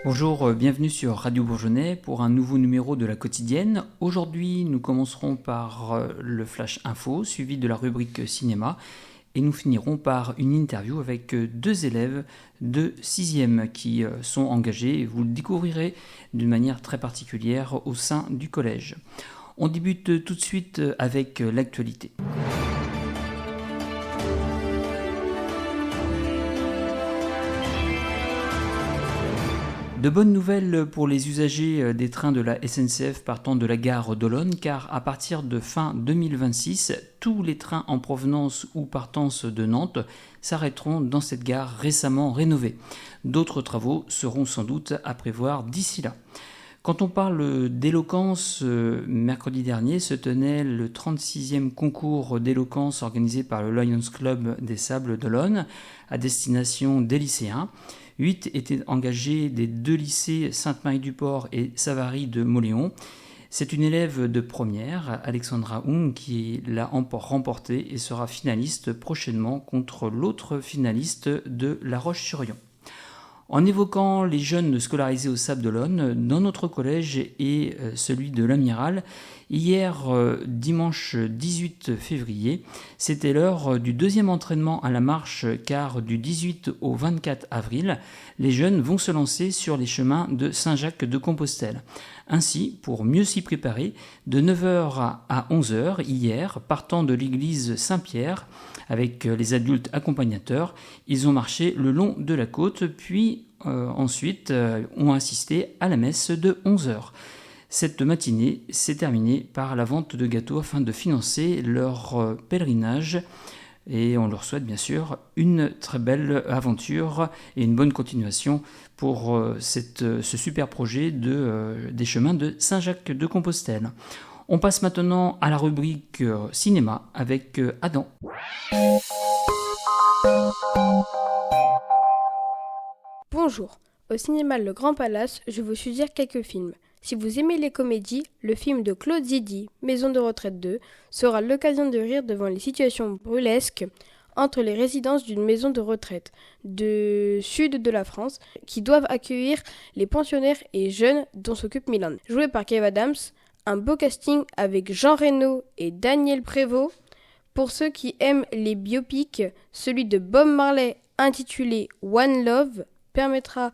Bonjour, bienvenue sur Radio Bourgeonnais pour un nouveau numéro de la quotidienne. Aujourd'hui, nous commencerons par le Flash Info, suivi de la rubrique Cinéma, et nous finirons par une interview avec deux élèves de 6e qui sont engagés, et vous le découvrirez d'une manière très particulière au sein du collège. On débute tout de suite avec l'actualité. De bonnes nouvelles pour les usagers des trains de la SNCF partant de la gare d'Olonne, car à partir de fin 2026, tous les trains en provenance ou partance de Nantes s'arrêteront dans cette gare récemment rénovée. D'autres travaux seront sans doute à prévoir d'ici là. Quand on parle d'éloquence, mercredi dernier se tenait le 36e concours d'éloquence organisé par le Lions Club des Sables d'Olonne à destination des lycéens. 8 étaient engagés des deux lycées Sainte-Marie-du-Port et Savary de Mauléon. C'est une élève de première, Alexandra Hung, qui l'a remporté et sera finaliste prochainement contre l'autre finaliste de La Roche-sur-Yon. En évoquant les jeunes scolarisés au Sable d'Olonne, dans notre collège et celui de l'Amiral, hier, dimanche 18 février, c'était l'heure du deuxième entraînement à la marche, car du 18 au 24 avril, les jeunes vont se lancer sur les chemins de Saint-Jacques-de-Compostelle. Ainsi, pour mieux s'y préparer, de 9h à 11h hier, partant de l'église Saint-Pierre, avec les adultes accompagnateurs, ils ont marché le long de la côte, puis ensuite ont assisté à la messe de 11h. Cette matinée s'est terminée par la vente de gâteaux afin de financer leur pèlerinage. Et on leur souhaite bien sûr une très belle aventure et une bonne continuation pour ce super projet des chemins de Saint-Jacques-de-Compostelle. On passe maintenant à la rubrique cinéma avec Adam. Bonjour, au cinéma Le Grand Palace, je vous suggère quelques films. Si vous aimez les comédies, le film de Claude Zidi, Maison de retraite 2, sera l'occasion de rire devant les situations brûlesques entre les résidences d'une maison de retraite du sud de la France qui doivent accueillir les pensionnaires et jeunes dont s'occupe Milan. Joué par Kev Adams, un beau casting avec Jean Reno et Daniel Prévost. Pour ceux qui aiment les biopics, celui de Bob Marley intitulé One Love permettra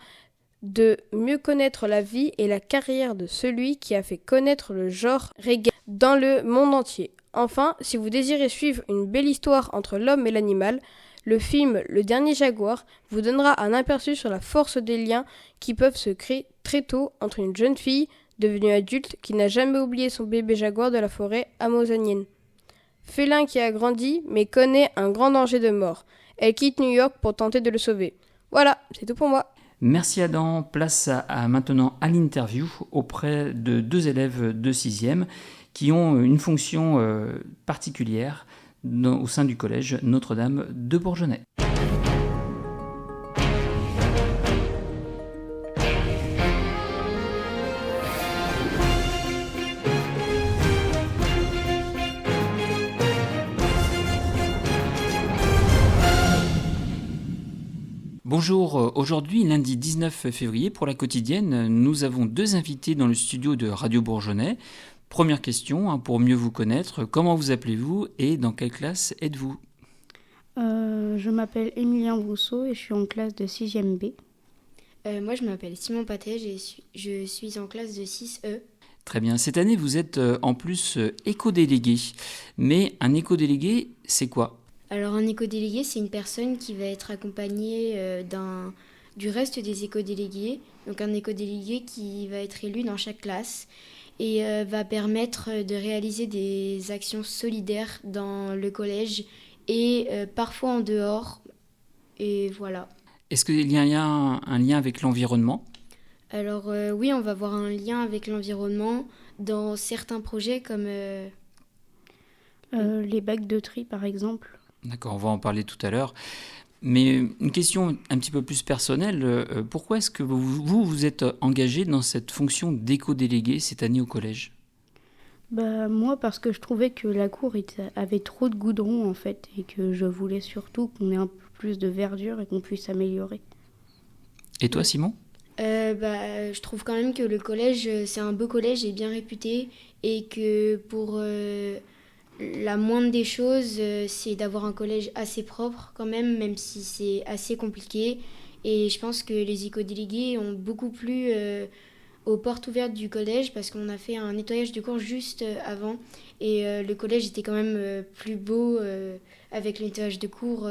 de mieux connaître la vie et la carrière de celui qui a fait connaître le genre reggae dans le monde entier. Enfin, si vous désirez suivre une belle histoire entre l'homme et l'animal, le film Le Dernier Jaguar vous donnera un aperçu sur la force des liens qui peuvent se créer très tôt entre une jeune fille devenue adulte qui n'a jamais oublié son bébé jaguar de la forêt amazonienne. Félin qui a grandi mais connaît un grand danger de mort. Elle quitte New York pour tenter de le sauver. Voilà, c'est tout pour moi. Merci Adam, place maintenant à l'interview auprès de deux élèves de 6e qui ont une fonction particulière au sein du collège Notre-Dame de Bourgeonnais. Bonjour, aujourd'hui lundi 19 février pour la quotidienne, nous avons deux invités dans le studio de Radio Bourgeonnais. Première question, pour mieux vous connaître, comment vous appelez-vous et dans quelle classe êtes-vous ? Je m'appelle Émilien Brousseau et je suis en classe de 6e B. Moi je m'appelle Simon Patet, je suis en classe de 6E. Très bien, cette année vous êtes en plus éco-délégué, mais un éco-délégué c'est quoi ? Alors un éco-délégué, c'est une personne qui va être accompagnée du reste des éco-délégués. Donc un éco-délégué qui va être élu dans chaque classe et va permettre de réaliser des actions solidaires dans le collège et parfois en dehors. Et voilà. Est-ce qu'il y a un lien avec l'environnement ? Alors oui, on va avoir un lien avec l'environnement dans certains projets comme... les bacs de tri par exemple. D'accord, on va en parler tout à l'heure. Mais une question un petit peu plus personnelle, pourquoi est-ce que vous êtes engagé dans cette fonction d'éco-délégué cette année au collège ? Moi, parce que je trouvais que la cour avait trop de goudron en fait, et que je voulais surtout qu'on ait un peu plus de verdure et qu'on puisse s'améliorer. Et toi, Simon ? Je trouve quand même que le collège, c'est un beau collège et bien réputé, et que pour la moindre des choses, c'est d'avoir un collège assez propre quand même si c'est assez compliqué. Et je pense que les éco-délégués ont beaucoup plu aux portes ouvertes du collège, parce qu'on a fait un nettoyage de cours juste avant, et le collège était quand même plus beau avec le nettoyage de cours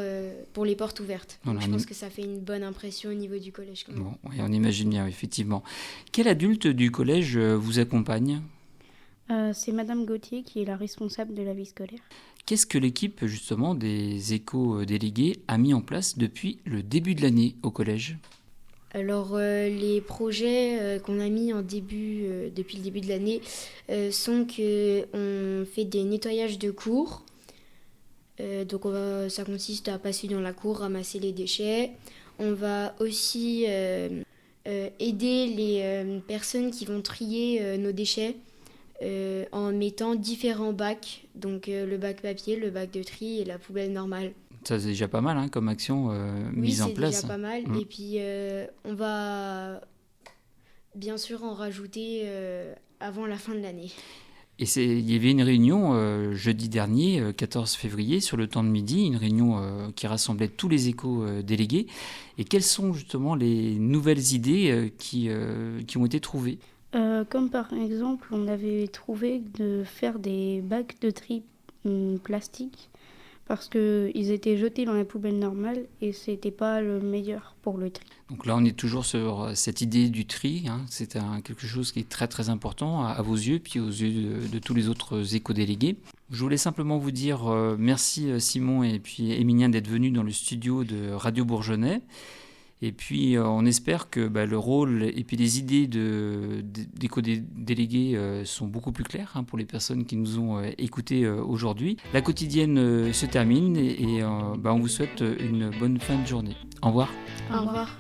pour les portes ouvertes. Donc je pense que ça fait une bonne impression au niveau du collège quand même. Bon, oui, on imagine bien, effectivement. Quel adulte du collège vous accompagne ? C'est Madame Gauthier qui est la responsable de la vie scolaire. Qu'est-ce que l'équipe justement des éco-délégués a mis en place depuis le début de l'année au collège ? Alors les projets qu'on a mis depuis le début de l'année sont qu'on fait des nettoyages de cours. Donc ça consiste à passer dans la cour, ramasser les déchets. On va aussi aider les personnes qui vont trier nos déchets en mettant différents bacs. Donc le bac papier, le bac de tri et la poubelle normale. Ça, c'est déjà pas mal comme action mise en place. Oui, c'est déjà pas mal. Et puis, on va bien sûr en rajouter avant la fin de l'année. Et il y avait une réunion jeudi dernier, 14 février, sur le temps de midi, une réunion qui rassemblait tous les éco-délégués. Et quelles sont justement les nouvelles idées qui ont été trouvées ? Comme par exemple, on avait trouvé de faire des bacs de tri plastique, parce qu'ils étaient jetés dans la poubelle normale et ce n'était pas le meilleur pour le tri. Donc là, on est toujours sur cette idée du tri. C'est quelque chose qui est très très important à vos yeux, puis aux yeux de tous les autres éco-délégués. Je voulais simplement vous dire merci Simon et puis Émilien d'être venus dans le studio de Radio Bourgeonnais. Et puis, on espère que le rôle et puis les idées d'éco-délégués sont beaucoup plus claires pour les personnes qui nous ont écoutés aujourd'hui. La quotidienne se termine et on vous souhaite une bonne fin de journée. Au revoir. Au revoir.